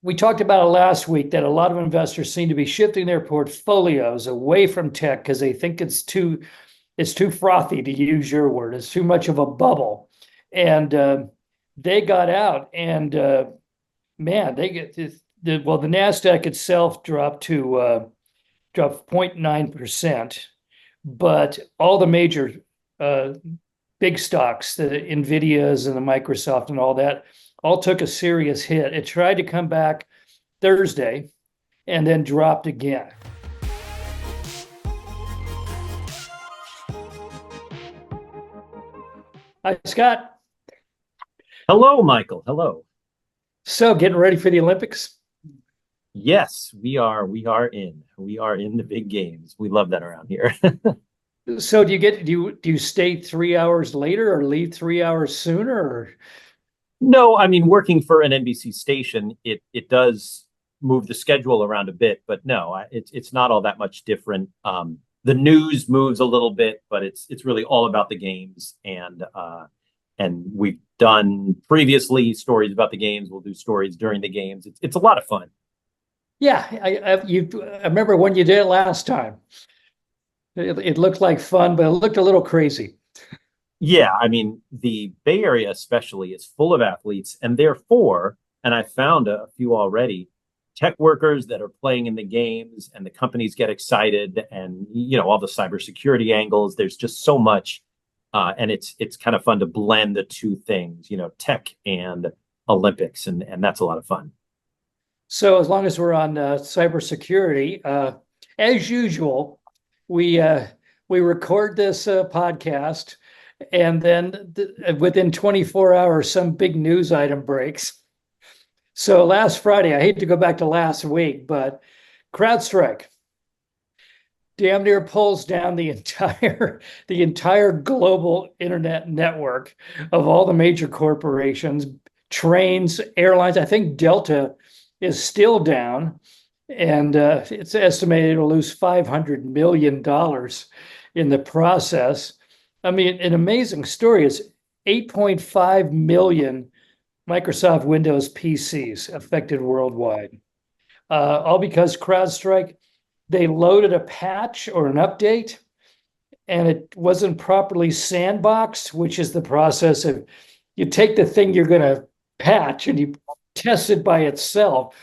we talked about it last week that a lot of investors seem to be shifting their portfolios away from tech because they think it's too frothy, to use your word. It's too much of a bubble, and they got out, and man, they get the Nasdaq itself dropped 0.9%, but all the major uh, big stocks, the Nvidias and the Microsoft and all that, all took a serious hit. It tried to come back Thursday and then dropped again. Hi, Scott. Hello, Michael. Hello. So, getting ready for the Olympics? Yes, we are. We are in the big games. We love that around here. So, do you stay 3 hours later or leave 3 hours sooner? Or No, I mean, working for an NBC station, it does move the schedule around a bit, but no, it's not all that much different. The news moves a little bit, but it's really all about the games, and we've done previously stories about the games. We'll do stories during the games. It's a lot of fun. yeah, I remember when you did it last time. It looked like fun, but it looked a little crazy. Yeah, I mean, the Bay Area especially is full of athletes, and therefore, and I found a few already, tech workers that are playing in the games, and the companies get excited, and all the cybersecurity angles. There's just so much, and it's kind of fun to blend the two things, tech and Olympics, and that's a lot of fun. So as long as we're on cybersecurity, as usual, we uh, we record this podcast, and then within 24 hours, some big news item breaks. So last Friday, I hate to go back to last week, but CrowdStrike damn near pulls down the entire global internet network of all the major corporations, trains, airlines. I think Delta is still down, and it's estimated it'll lose $500 million in the process. I mean, an amazing story is 8.5 million Microsoft Windows PCs affected worldwide, all because CrowdStrike, they loaded a patch or an update and it wasn't properly sandboxed, which is the process of you take the thing you're going to patch and you test it by itself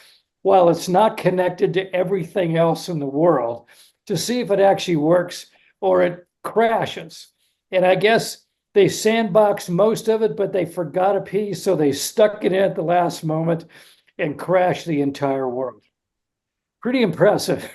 while it's not connected to everything else in the world to see if it actually works or it crashes. And I guess they sandboxed most of it, but they forgot a piece, so they stuck it in at the last moment and crashed the entire world. Pretty impressive.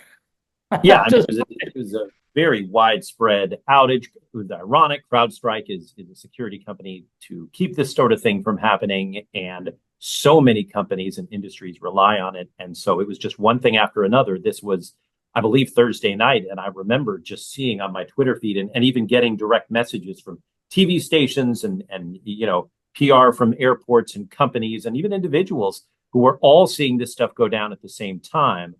Yeah, I mean, Just it was a very widespread outage. It was ironic. CrowdStrike is a security company to keep this sort of thing from happening, and so many companies and industries rely on it. And so it was just one thing after another. This was, I believe, Thursday night, and I remember just seeing on my Twitter feed and even getting direct messages from TV stations and PR from airports and companies and even individuals who were all seeing this stuff go down at the same time,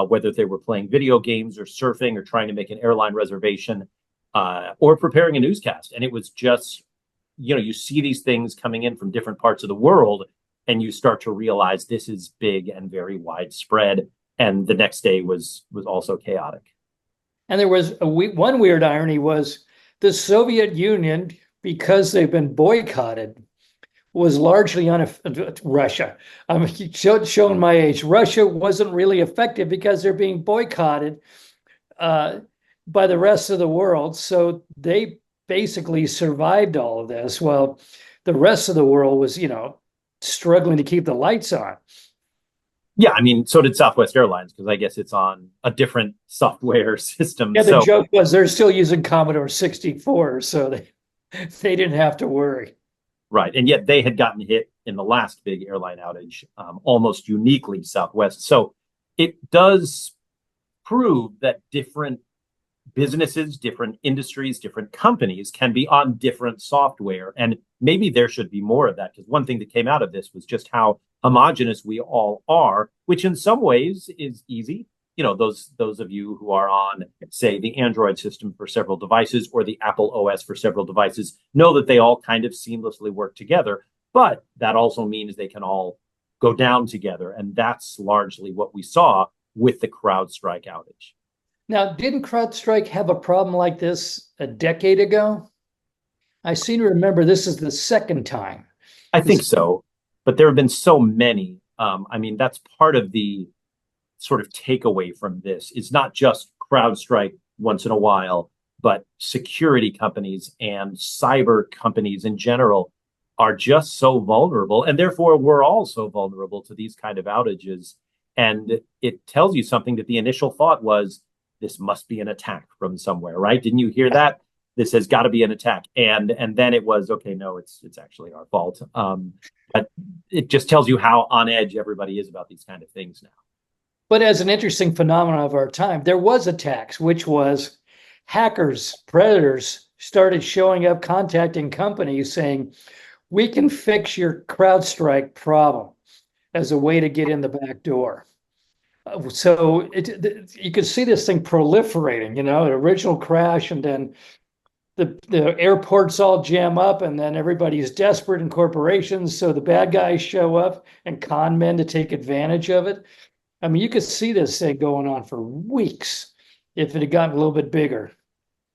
whether they were playing video games or surfing or trying to make an airline reservation, or preparing a newscast. And it was just, you see these things coming in from different parts of the world, and you start to realize this is big and very widespread. And the next day was also chaotic. and there was one weird irony was the Soviet Union, because they've been boycotted, was largely Russia. I'm showing my age. Russia wasn't really affected because they're being boycotted uh, by the rest of the world. So they basically survived all of this. Well, the rest of the world was, struggling to keep the lights on. Yeah, I mean, so did Southwest Airlines, because I guess it's on a different software system. Yeah, the So, joke was they're still using Commodore 64, so they didn't have to worry. right. And yet they had gotten hit in the last big airline outage, almost uniquely Southwest. So it does prove that different businesses, different industries, different companies can be on different software. And maybe there should be more of that, because one thing that came out of this was just how homogenous we all are, which in some ways is easy. Those of you who are on, say, the Android system for several devices or the Apple OS for several devices know that they all kind of seamlessly work together. But that also means they can all go down together. And that's largely what we saw with the CrowdStrike outage. Now, didn't CrowdStrike have a problem like this a decade ago? I seem to remember this is the second time. I think so, but there have been so many. I mean, that's part of the sort of takeaway from this. It's not just CrowdStrike once in a while, but security companies and cyber companies in general are just so vulnerable. And therefore, we're all so vulnerable to these kind of outages. And it tells you something that the initial thought was, this must be an attack from somewhere, right? Didn't you hear that? This has got to be an attack. And then it was, okay, no, it's actually our fault. But it just tells you how on edge everybody is about these kind of things now. But as an interesting phenomenon of our time, there was attacks, which was hackers, predators started showing up, contacting companies saying, we can fix your CrowdStrike problem as a way to get in the back door. So you could see this thing proliferating, an original crash, and then the airports all jam up, and then everybody's desperate in corporations. So the bad guys show up and con men to take advantage of it. I mean, you could see this thing going on for weeks if it had gotten a little bit bigger.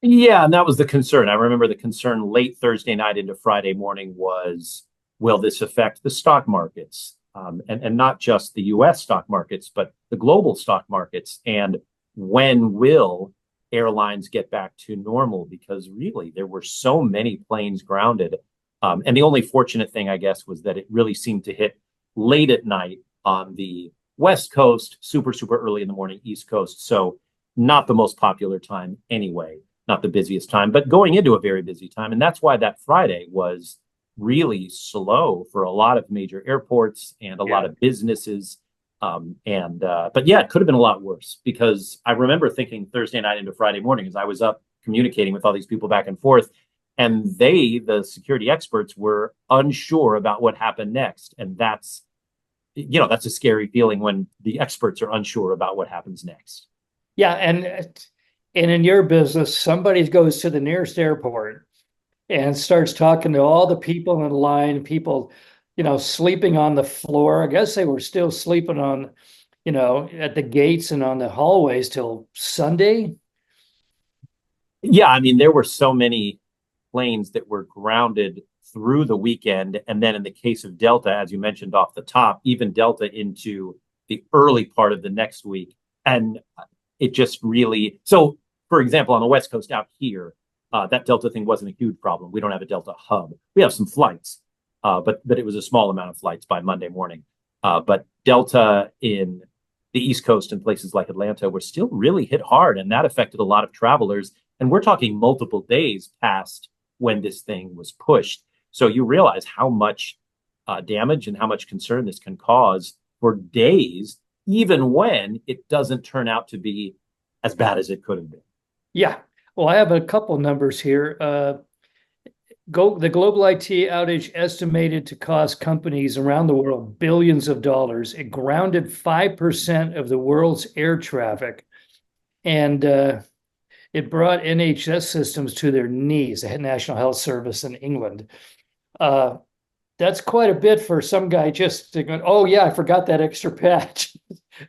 Yeah, and that was the concern. I remember the concern late Thursday night into Friday morning was, will this affect the stock markets? And not just the US stock markets, but the global stock markets. And when will airlines get back to normal? Because really, there were so many planes grounded. And the only fortunate thing, I guess, was that it really seemed to hit late at night on the West Coast, super early in the morning, East Coast. So not the most popular time anyway, not the busiest time, but going into a very busy time. And that's why that Friday was really slow for a lot of major airports and a lot of businesses. But yeah, it could have been a lot worse, because I remember thinking Thursday night into Friday morning as I was up communicating with all these people back and forth, and the security experts, were unsure about what happened next. And that's a scary feeling when the experts are unsure about what happens next. Yeah. And in your business, somebody goes to the nearest airport and starts talking to all the people in line, people, sleeping on the floor. I guess they were still sleeping on, at the gates and on the hallways till Sunday. Yeah, I mean, there were so many planes that were grounded through the weekend. And then in the case of Delta, as you mentioned off the top, even Delta into the early part of the next week. And it just really, so for example, on the West Coast out here, that Delta thing wasn't a huge problem. We don't have a Delta hub. We have some flights, but it was a small amount of flights by Monday morning. But Delta in the East Coast and places like Atlanta were still really hit hard, and that affected a lot of travelers. And we're talking multiple days past when this thing was pushed. So you realize how much damage and how much concern this can cause for days, even when it doesn't turn out to be as bad as it could have been. Yeah. Well, I have a couple numbers here. The global IT outage estimated to cost companies around the world billions of dollars. It grounded 5% of the world's air traffic, and it brought NHS systems to their knees, the National Health Service in England. That's quite a bit for some guy just to go, oh yeah, I forgot that extra patch.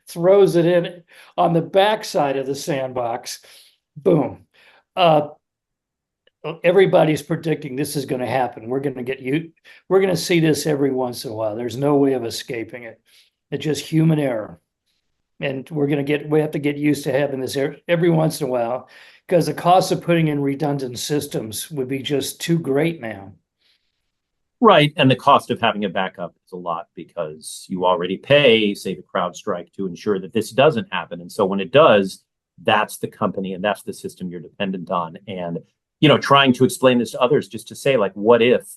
Throws it in on the backside of the sandbox. Boom. Everybody's predicting this is going to happen. We're going to see this every once in a while. There's no way of escaping it. It's just human error. And we have to get used to having this every once in a while, because the cost of putting in redundant systems would be just too great now. Right. And the cost of having a backup is a lot, because you already pay, say, the CrowdStrike to ensure that this doesn't happen. And so when it does, that's the company and that's the system you're dependent on. And, trying to explain this to others, just to say, like, what if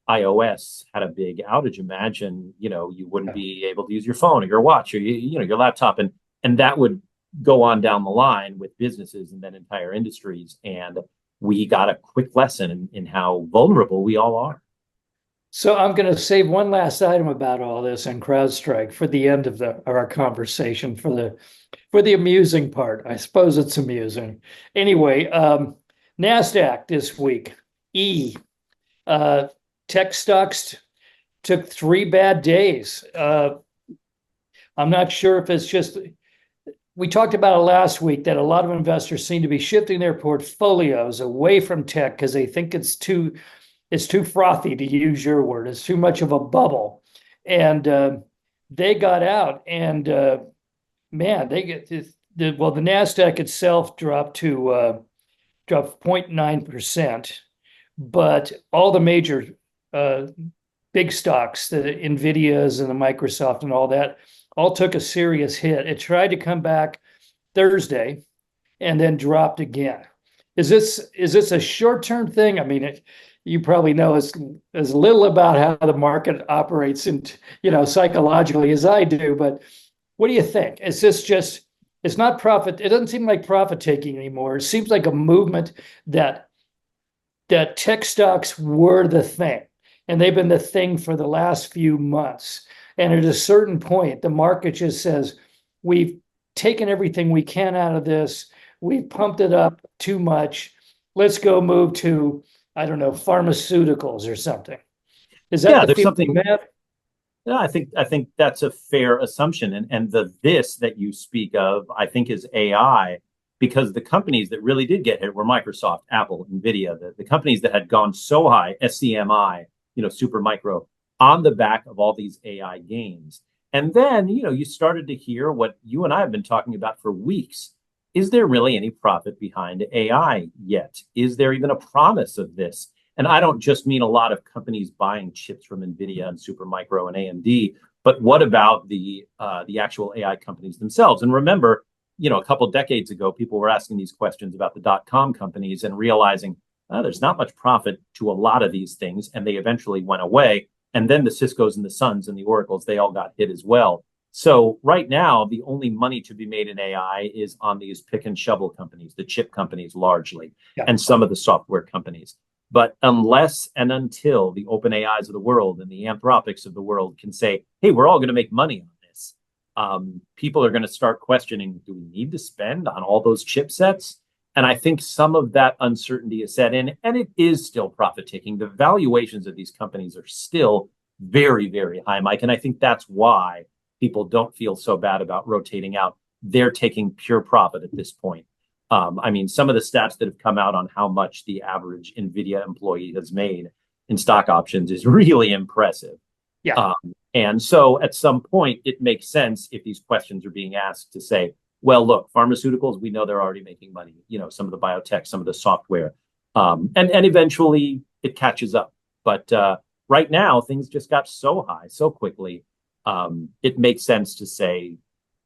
iOS had a big outage? Imagine, you wouldn't be able to use your phone or your watch or, your laptop. And that would go on down the line with businesses and then entire industries. And we got a quick lesson in how vulnerable we all are. So I'm going to save one last item about all this and CrowdStrike for the end of our conversation, for the amusing part. I suppose it's amusing. Anyway, NASDAQ this week, tech stocks took 3 bad days. I'm not sure if it's just, we talked about it last week, that a lot of investors seem to be shifting their portfolios away from tech because they think it's too frothy, to use your word. It's too much of a bubble. And they got out, and man, they get the NASDAQ itself dropped 0.9%, but all the major big stocks, the Nvidias and the Microsoft and all that, all took a serious hit. It tried to come back Thursday and then dropped again. Is this a short-term thing? I mean, you probably know as little about how the market operates and, psychologically as I do, but what do you think? Is this just, it's not profit? It doesn't seem like profit taking anymore. It seems like a movement that tech stocks were the thing, and they've been the thing for the last few months. And at a certain point, the market just says, we've taken everything we can out of this. We've pumped it up too much. Let's go move to, I don't know, pharmaceuticals or something. Is that the feeling you have? Yeah, I think that's a fair assumption. And this that you speak of, I think, is AI, because the companies that really did get hit were Microsoft, Apple, Nvidia, the companies that had gone so high, SCMI, Supermicro, on the back of all these AI gains. And then, you started to hear what you and I have been talking about for weeks. Is there really any profit behind AI yet? Is there even a promise of this? And I don't just mean a lot of companies buying chips from Nvidia and Supermicro and AMD, but what about the actual AI companies themselves? And remember, a couple of decades ago, people were asking these questions about the dot-com companies and realizing there's not much profit to a lot of these things, and they eventually went away. And then the Ciscos and the Suns and the Oracles, they all got hit as well. So right now, the only money to be made in AI is on these pick and shovel companies, the chip companies largely, and some of the software companies. But unless and until the OpenAIs of the world and the Anthropics of the world can say, hey, we're all going to make money on this, people are going to start questioning, do we need to spend on all those chipsets? And I think some of that uncertainty is set in, and it is still profit taking. The valuations of these companies are still very, very high, Mike. And I think that's why people don't feel so bad about rotating out. They're taking pure profit at this point. I mean, some of the stats that have come out on how much the average NVIDIA employee has made in stock options is really impressive. Yeah. And so at some point, it makes sense if these questions are being asked to say, well, look, pharmaceuticals, we know they're already making money, some of the biotech, some of the software, and eventually it catches up. But right now, things just got so high so quickly. It makes sense to say,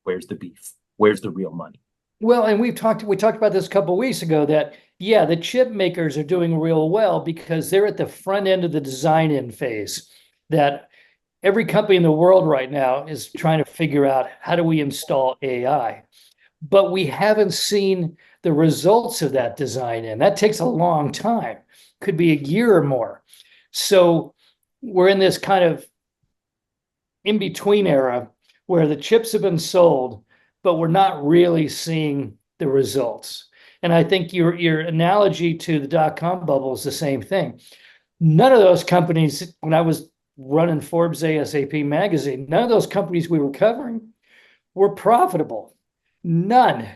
where's the beef? Where's the real money? Well, and we talked about this a couple of weeks ago that, yeah, the chip makers are doing real well because they're at the front end of the design in phase, that every company in the world right now is trying to figure out, how do we install AI? But we haven't seen the results of that design in. That takes a long time, could be a year or more. So we're in this kind of in-between era where the chips have been sold, but we're not really seeing the results. And I think your analogy to the dot-com bubble is the same thing. None of those companies, when I was running Forbes ASAP magazine, none of those companies we were covering were profitable. None.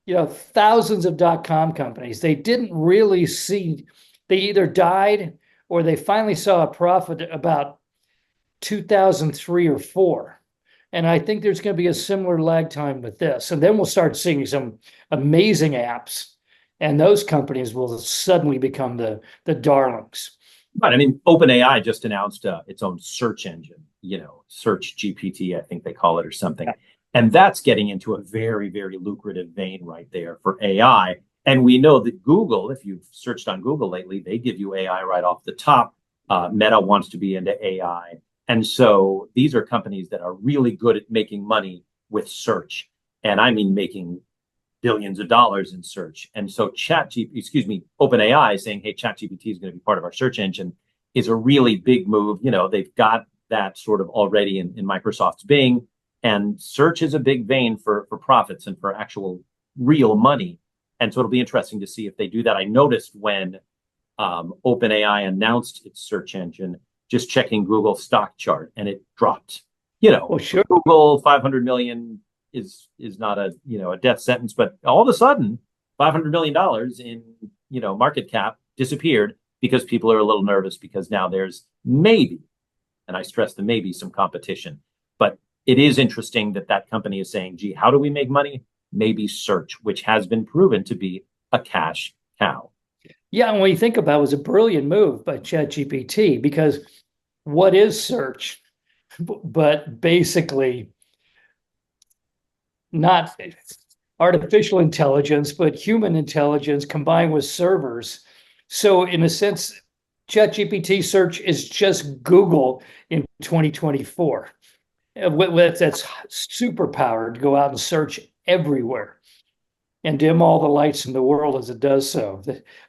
Thousands of dot-com companies, they didn't really see, they either died or they finally saw a profit about 2003 or 4. And I think there's going to be a similar lag time with this. And then we'll start seeing some amazing apps, and those companies will suddenly become the darlings. Right. I mean, OpenAI just announced its own search engine, Search GPT, I think they call it, or something. Yeah. And that's getting into a very, very lucrative vein right there for AI. And we know that Google, if you've searched on Google lately, they give you AI right off the top. Meta wants to be into AI. And so these are companies that are really good at making money with search. And I mean, making billions of dollars in search. And so OpenAI saying, hey, ChatGPT is going to be part of our search engine is a really big move. They've got that sort of already in Microsoft's Bing. And search is a big vein for profits and for actual real money. And so it'll be interesting to see if they do that. I noticed when OpenAI announced its search engine, just checking Google stock chart, and it dropped. Well, sure. Google 500 million is not a death sentence, but all of a sudden, $500 million in market cap disappeared because people are a little nervous because now there's maybe, and I stress the maybe, some competition. But it is interesting that that company is saying, gee, how do we make money? Maybe search, which has been proven to be a cash cow. Yeah, and when you think about it, it was a brilliant move by ChatGPT, because what is search? But basically not artificial intelligence, but human intelligence combined with servers. So in a sense, ChatGPT search is just Google in 2024. That's super powered to go out and search everywhere and dim all the lights in the world as it does so.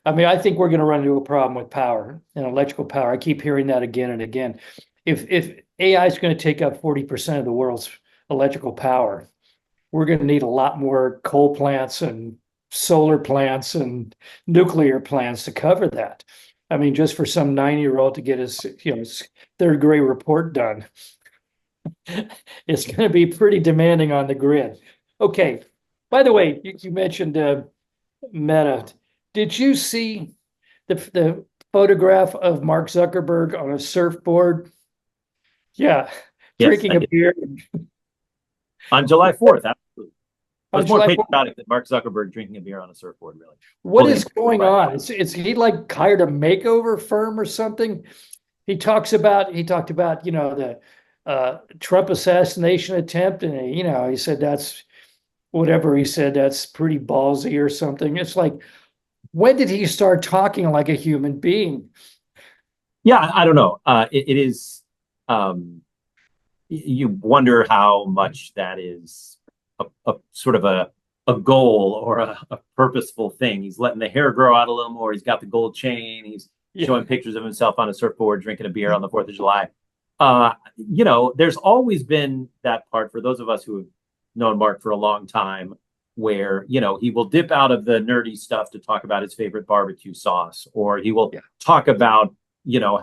I mean, I think we're going to run into a problem with power and electrical power. I keep hearing that again and again. If AI is going to take up 40% of the world's electrical power, we're going to need a lot more coal plants and solar plants and nuclear plants to cover that. I mean, just for some 9-year-old to get his third grade report done, it's going to be pretty demanding on the grid. Okay. By the way, you mentioned Meta. Did you see the photograph of Mark Zuckerberg on a surfboard? Yeah, Yes, drinking a beer. On July 4th, absolutely. I was more July 4th. patriotic than Mark Zuckerberg drinking a beer on a surfboard, really. What is going on? Is he like hired a makeover firm or something? He talked about the Trump assassination attempt, and he said that's whatever he said, that's pretty ballsy or something. It's like, when did he start talking like a human being? Yeah, I don't know. It is. You wonder how much that is a sort of a goal or a purposeful thing. He's letting the hair grow out a little more. He's got the gold chain. He's showing pictures of himself on a surfboard, drinking a beer on the 4th of July. There's always been that part for those of us who have known Mark for a long time, where he will dip out of the nerdy stuff to talk about his favorite barbecue sauce, or he will talk about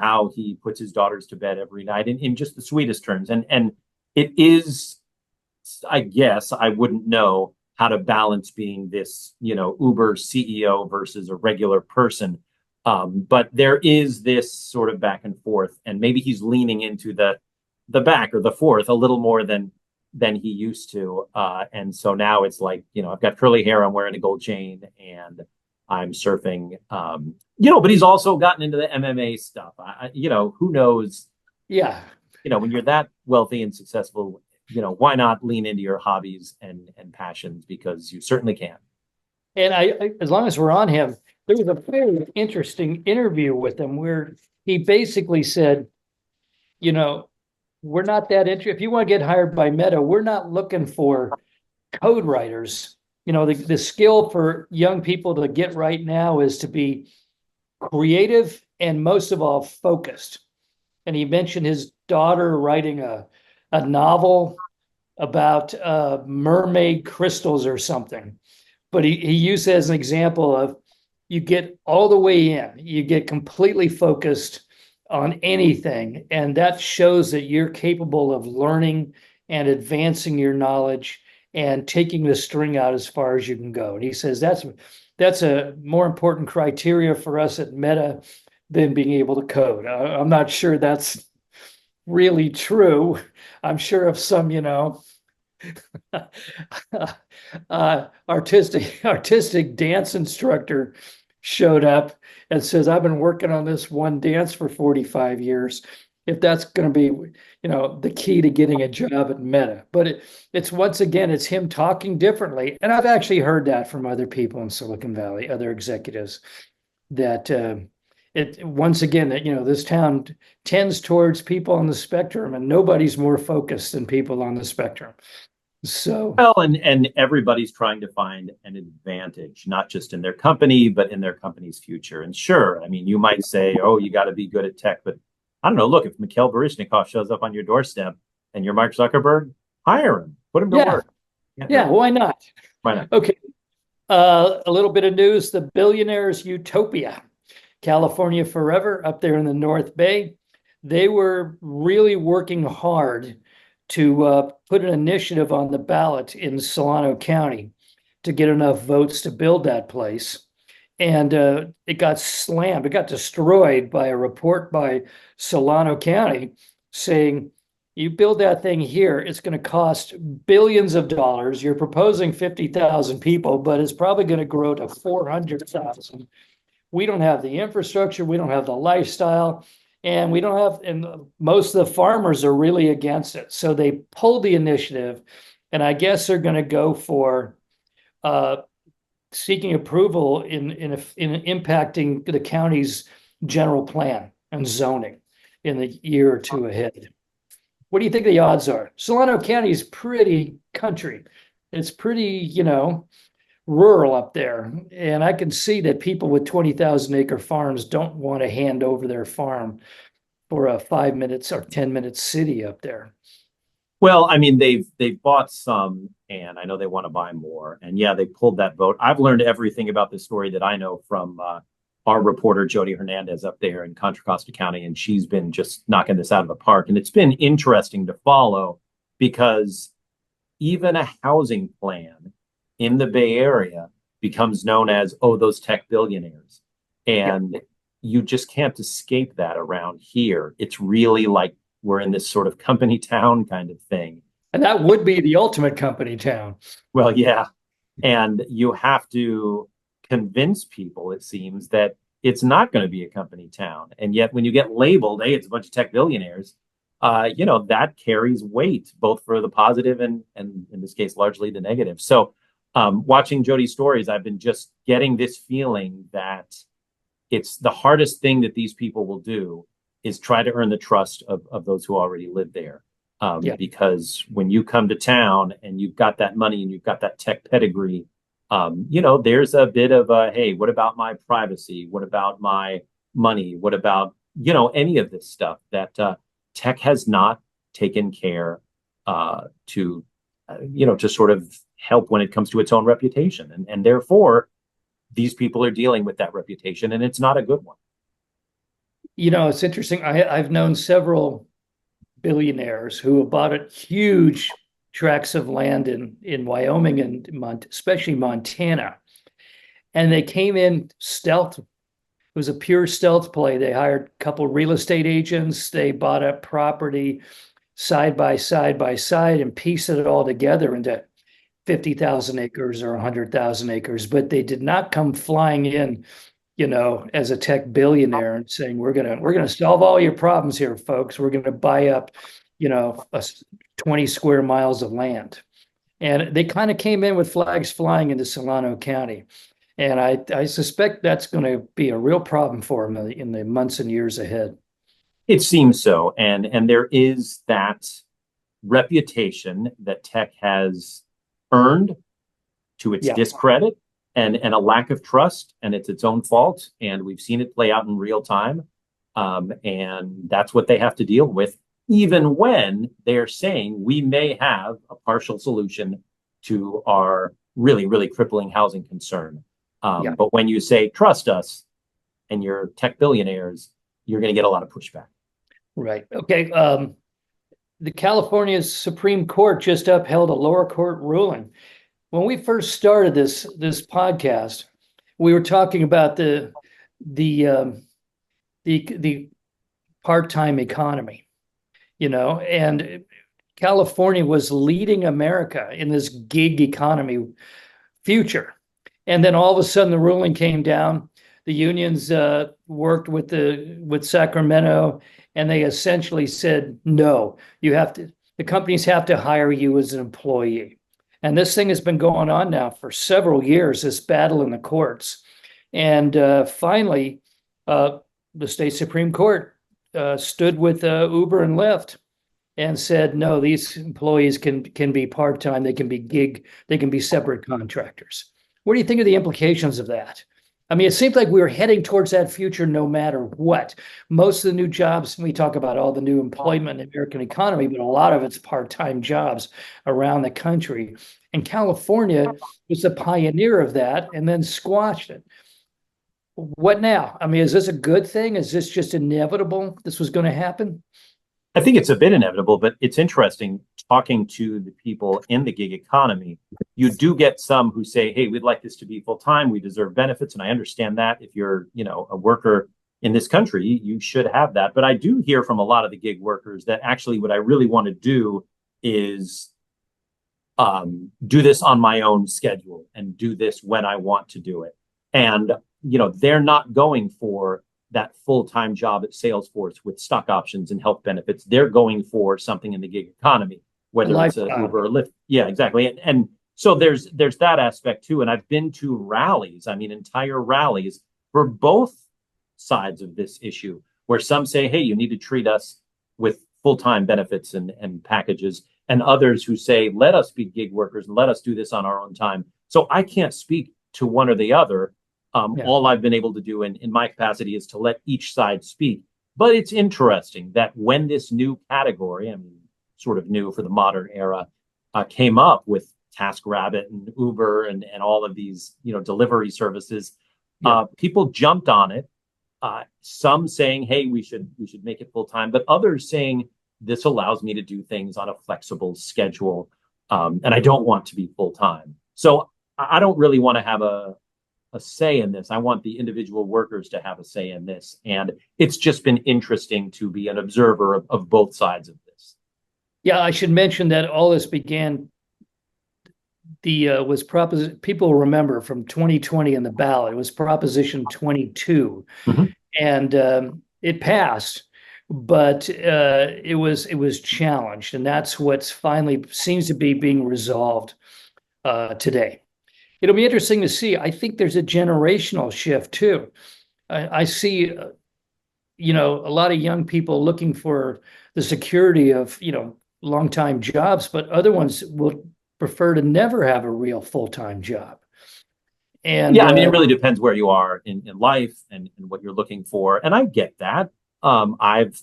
how he puts his daughters to bed every night in just the sweetest terms. And it is, I guess, I wouldn't know how to balance being this Uber CEO versus a regular person. But there is this sort of back and forth, and maybe he's leaning into the back or the fourth a little more than he used to. And so now it's like, I've got curly hair, I'm wearing a gold chain, and I'm surfing. But he's also gotten into the MMA stuff. Who knows? Yeah. When you're that wealthy and successful, why not lean into your hobbies and passions, because you certainly can. And I as long as we're on him, there was a very interesting interview with him where he basically said, we're not that interested. If you want to get hired by Meta, we're not looking for code writers. The skill for young people to get right now is to be creative and most of all focused. And he mentioned his daughter writing a novel about mermaid crystals or something. But he used it as an example of, you get all the way in, you get completely focused on anything, and that shows that you're capable of learning and advancing your knowledge and taking the string out as far as you can go. And he says that's a more important criteria for us at Meta than being able to code. I'm not sure that's really true. I'm sure if some artistic dance instructor showed up and says, I've been working on this one dance for 45 years, if that's going to be, the key to getting a job at Meta. But it's once again, it's him talking differently. And I've actually heard that from other people in Silicon Valley, other executives, that once again, this town tends towards people on the spectrum, and nobody's more focused than people on the spectrum. So and everybody's trying to find an advantage, not just in their company, but in their company's future. And sure, I mean, you might say, oh, you got to be good at tech, but I don't know. Look, if Mikhail Baryshnikov shows up on your doorstep and you're Mark Zuckerberg, hire him, put him to work. Yeah, why not? Why not? Okay. A little bit of news: the billionaires' utopia, California Forever, up there in the North Bay. They were really working hard to put an initiative on the ballot in Solano County to get enough votes to build that place. And it got slammed. It got destroyed by a report by Solano County saying, you build that thing here, it's going to cost billions of dollars. You're proposing 50,000 people, but it's probably going to grow to 400,000. We don't have the infrastructure. We don't have the lifestyle. And we don't have, and most of the farmers are really against it. So they pulled the initiative, and I guess they're going to go for seeking approval in impacting the county's general plan and zoning in the year or two ahead. What do you think the odds are? Solano County is pretty country. It's pretty, rural up there. And I can see that people with 20,000 acre farms don't want to hand over their farm for a 5 minutes or 10-minute city up there. Well, I mean, they've bought some, and I know they want to buy more. And yeah, they pulled that vote. I've learned everything about this story that I know from our reporter Jody Hernandez up there in Contra Costa County, and she's been just knocking this out of the park. And it's been interesting to follow because even a housing plan in the Bay Area becomes known as, oh, those tech billionaires. And you just can't escape that around here. It's really like we're in this sort of company town kind of thing. And that would be the ultimate company town. Well, yeah. And you have to convince people, it seems, that it's not going to be a company town. And yet when you get labeled, hey, it's a bunch of tech billionaires, that carries weight, both for the positive and in this case, largely the negative. So watching Jody's stories, I've been just getting this feeling that it's the hardest thing that these people will do is try to earn the trust of those who already live there. Because when you come to town and you've got that money and you've got that tech pedigree, there's a bit of a, hey, what about my privacy? What about my money? What about, any of this stuff that tech has not taken care to sort of help when it comes to its own reputation. And therefore, these people are dealing with that reputation, and it's not a good one. It's interesting. I've known several billionaires who have bought huge tracts of land in Wyoming and especially Montana. And they came in stealth. It was a pure stealth play. They hired a couple real estate agents. They bought up property side by side and pieced it all together into 50,000 acres or 100,000 acres. But they did not come flying in, as a tech billionaire and saying, we're gonna solve all your problems here, folks. We're gonna buy up, 20 square miles of land. And they kind of came in with flags flying into Solano County. And I suspect that's going to be a real problem for them in the months and years ahead. It seems so. And there is that reputation that tech has earned to its discredit and a lack of trust, and it's its own fault. And we've seen it play out in real time. And that's what they have to deal with, even when they're saying we may have a partial solution to our really, really crippling housing concern. But when you say, trust us, and you're tech billionaires, you're going to get a lot of pushback. Right. Okay. The California Supreme Court just upheld a lower court ruling. When we first started this podcast, we were talking about the part-time economy, and California was leading America in this gig economy future. And then all of a sudden the ruling came down. The unions worked with Sacramento, and they essentially said, no, the companies have to hire you as an employee. And this thing has been going on now for several years, this battle in the courts. And finally, the state Supreme Court stood with Uber and Lyft and said, no, these employees can be part-time, they can be gig, they can be separate contractors. What do you think of the implications of that? I mean, it seems like we were heading towards that future no matter what. Most of the new jobs, we talk about all the new employment in the American economy, but a lot of it's part-time jobs around the country. And California was the pioneer of that and then squashed it. What now? I mean, is this a good thing? Is this just inevitable? This was going to happen? I think it's a bit inevitable, but it's interesting. talking to the people in the gig economy, you do get some who say, hey, we'd like this to be full time. We deserve benefits. And I understand that if you're, a worker in this country, you should have that. But I do hear from a lot of the gig workers that actually what I really want to do is do this on my own schedule and do this when I want to do it. And, they're not going for that full-time job at Salesforce with stock options and health benefits. They're going for something in the gig economy, whether it's a Uber or Lyft. Yeah, exactly. And so there's that aspect too. And I've been to rallies, entire rallies for both sides of this issue, where some say, hey, you need to treat us with full-time benefits and packages, and others who say, let us be gig workers and let us do this on our own time. So I can't speak to one or the other. All I've been able to do in my capacity is to let each side speak. But it's interesting that when this new category, sort of new for the modern era, came up with TaskRabbit and Uber and all of these, delivery services, people jumped on it. Some saying, hey, we should make it full time, but others saying this allows me to do things on a flexible schedule. And I don't want to be full time. So I don't really want to have a say in this. I want the individual workers to have a say in this. And it's just been interesting to be an observer of both sides of this. Yeah, I should mention that all this began, was proposition, people remember from 2020 in the ballot, it was Proposition 22. Mm-hmm. And it passed, but it was challenged. And that's what's finally seems to be being resolved today. It'll be interesting to see. I think there's a generational shift too. I see, a lot of young people looking for the security of, long-time jobs, but other ones will prefer to never have a real full-time job. And it really depends where you are in life and what you're looking for. And I get that. I've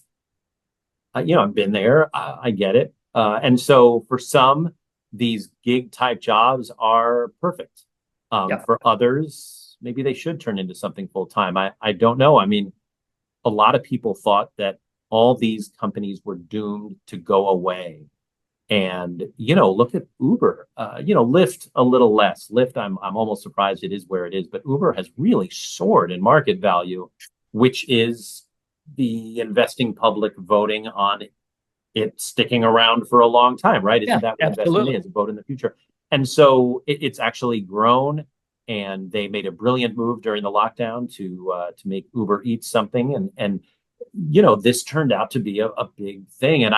been there. I get it. And so for some, these gig type jobs are perfect. For others, maybe they should turn into something full time. I don't know. A lot of people thought that all these companies were doomed to go away. And, look at Uber, Lyft a little less. Lyft, I'm almost surprised it is where it is, but Uber has really soared in market value, which is the investing public voting on it sticking around for a long time, right? Isn't that what investment is? A vote in the future. And so it's actually grown, and they made a brilliant move during the lockdown to make Uber Eats something. And this turned out to be a big thing. And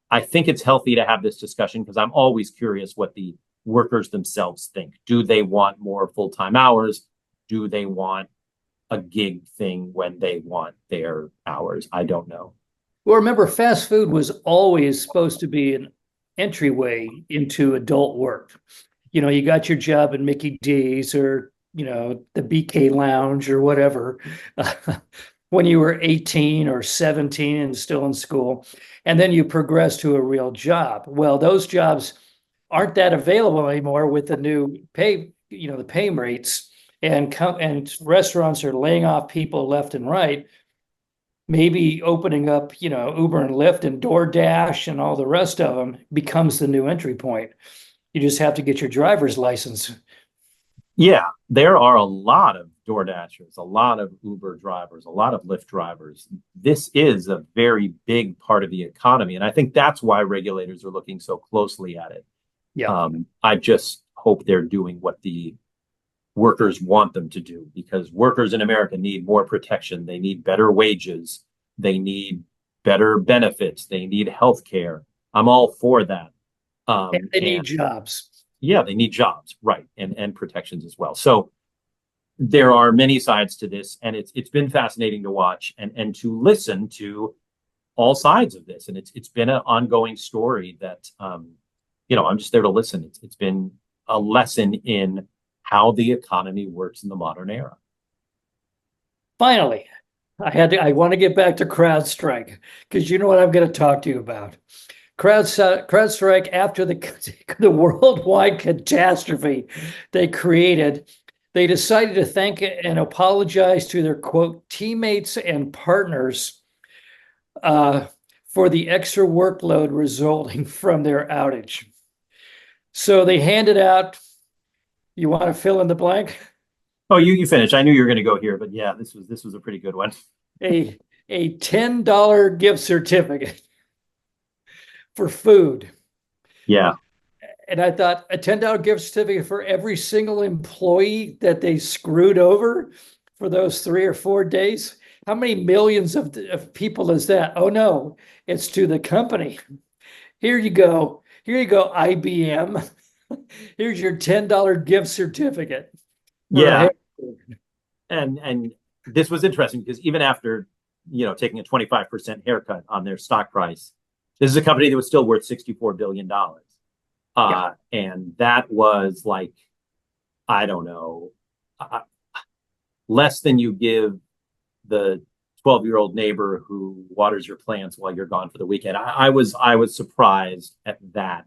I think it's healthy to have this discussion because I'm always curious what the workers themselves think. Do they want more full-time hours? Do they want a gig thing when they want their hours? I don't know. Well, remember, fast food was always supposed to be an entryway into adult work. You got your job at Mickey D's or, the BK Lounge or whatever when you were 18 or 17 and still in school. And then you progress to a real job. Well, those jobs aren't that available anymore with the new pay, the pay rates, and restaurants are laying off people left and right. Maybe opening up, Uber and Lyft and DoorDash and all the rest of them becomes the new entry point. You just have to get your driver's license. Yeah, there are a lot of DoorDashers, a lot of Uber drivers, a lot of Lyft drivers. This is a very big part of the economy. And I think that's why regulators are looking so closely at it. Yeah. I just hope they're doing what the workers want them to do, because workers in America need more protection. They need better wages. They need better benefits. They need health care. I'm all for that. They need jobs. Yeah, they need jobs, right, and protections as well. So there are many sides to this, and it's been fascinating to watch and to listen to all sides of this. And it's been an ongoing story that I'm just there to listen. It's been a lesson in how the economy works in the modern era. Finally, I want to get back to CrowdStrike, because you know what I'm going to talk to you about. CrowdStrike, after the worldwide catastrophe they created, they decided to thank and apologize to their, quote, teammates and partners for the extra workload resulting from their outage. So they handed out, you want to fill in the blank? Oh, you finished. I knew you were going to go here, but yeah, this was a pretty good one. A $10 gift certificate for food. Yeah. And I thought, a $10 gift certificate for every single employee that they screwed over for those 3 or 4 days. How many millions of people is that? Oh no, it's to the company. Here you go. Here you go, IBM. Here's your $10 gift certificate. Yeah. And this was interesting because even after, taking a 25% haircut on their stock price, this is a company that was still worth $64 billion. And that was like, I don't know, less than you give the 12-year-old neighbor who waters your plants while you're gone for the weekend. I was surprised at that.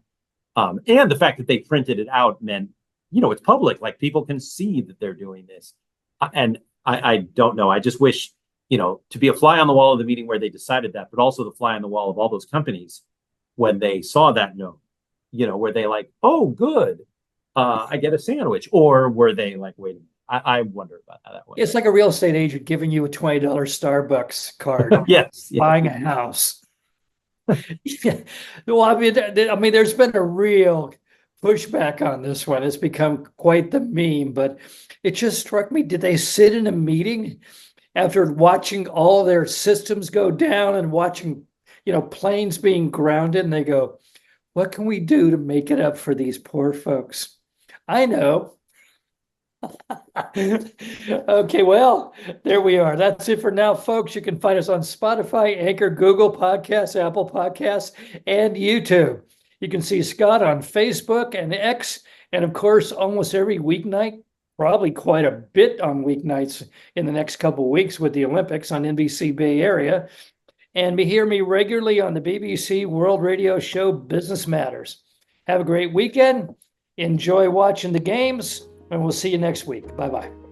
And the fact that they printed it out meant, it's public, like people can see that they're doing this. And I don't know. I just wish, to be a fly on the wall of the meeting where they decided that, but also the fly on the wall of all those companies when they saw that note, were they like, oh, good, I get a sandwich? Or were they like, wait a minute, I wonder about how that went. It's like a real estate agent giving you a $20 Starbucks card. Yes. Buying a house. Yeah. Well, I mean, there's been a real pushback on this one. It's become quite the meme, but it just struck me. Did they sit in a meeting after watching all their systems go down and watching, planes being grounded, and they go, what can we do to make it up for these poor folks? I know. Okay, well, there we are. That's it for now, folks. You can find us on Spotify, Anchor, Google Podcasts, Apple Podcasts, and YouTube. You can see Scott on Facebook and X, and of course, almost every weeknight, probably quite a bit on weeknights in the next couple of weeks with the Olympics on NBC Bay Area. And hear me regularly on the BBC World Radio show Business Matters. Have a great weekend. Enjoy watching the games, and we'll see you next week. Bye-bye.